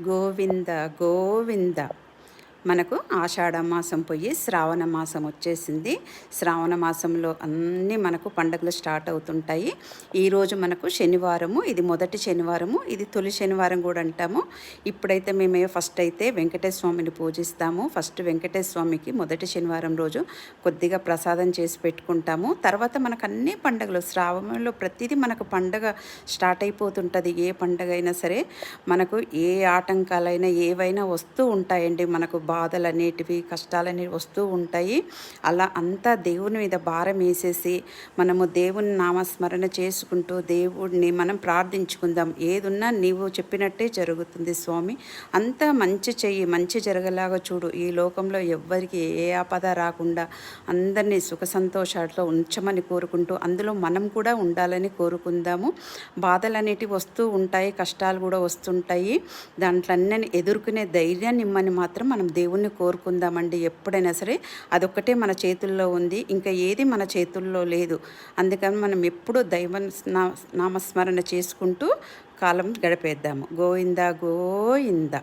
గోవింద గోవింద. మనకు ఆషాఢ మాసం పోయి శ్రావణ మాసం వచ్చేసింది. శ్రావణ మాసంలో అన్నీ మనకు పండుగలు స్టార్ట్ అవుతుంటాయి. ఈరోజు మనకు శనివారము, ఇది మొదటి శనివారము, ఇది తొలి శనివారం కూడా అంటాము. ఇప్పుడైతే మేము ఫస్ట్ అయితే వెంకటేశ్వర స్వామిని పూజిస్తాము. ఫస్ట్ వెంకటేశ్వర స్వామికి మొదటి శనివారం రోజు కొద్దిగా ప్రసాదం చేసి పెట్టుకుంటాము. తర్వాత మనకు అన్ని పండుగలు శ్రావణంలో ప్రతిదీ మనకు పండుగ స్టార్ట్ అయిపోతుంటుంది. ఏ పండుగ అయినా సరే మనకు ఏ ఆటంకాలైనా ఏవైనా వస్తూ ఉంటాయండి. మనకు బాధలు అనేటివి కష్టాలనేవి వస్తూ ఉంటాయి. అలా అంతా దేవుని మీద భారం వేసేసి మనము దేవుని నామస్మరణ చేసుకుంటూ దేవుడిని మనం ప్రార్థించుకుందాం. ఏదున్నా నీవు చెప్పినట్టే జరుగుతుంది స్వామి, అంతా మంచి చెయ్యి, మంచి జరగలాగా చూడు. ఈ లోకంలో ఎవ్వరికి ఏ ఆపద రాకుండా అందరినీ సుఖ సంతోషాలతో ఉంచమని కోరుకుంటూ అందులో మనం కూడా ఉండాలని కోరుకుందాము. బాధలు అనేటివి వస్తూ ఉంటాయి, కష్టాలు కూడా వస్తుంటాయి. దాంట్లో అన్నీ ఎదుర్కొనే ధైర్యాన్ని ఇమ్మని మాత్రం మనం దేవుణ్ణి కోరుకుందామండి. ఎప్పుడైనా సరే అదొక్కటే మన చేతుల్లో ఉంది, ఇంకా ఏది మన చేతుల్లో లేదు. అందుకని మనం ఎప్పుడూ దైవ నామస్మరణ చేసుకుంటూ కాలం గడిపేద్దాము. గోవింద గోవింద.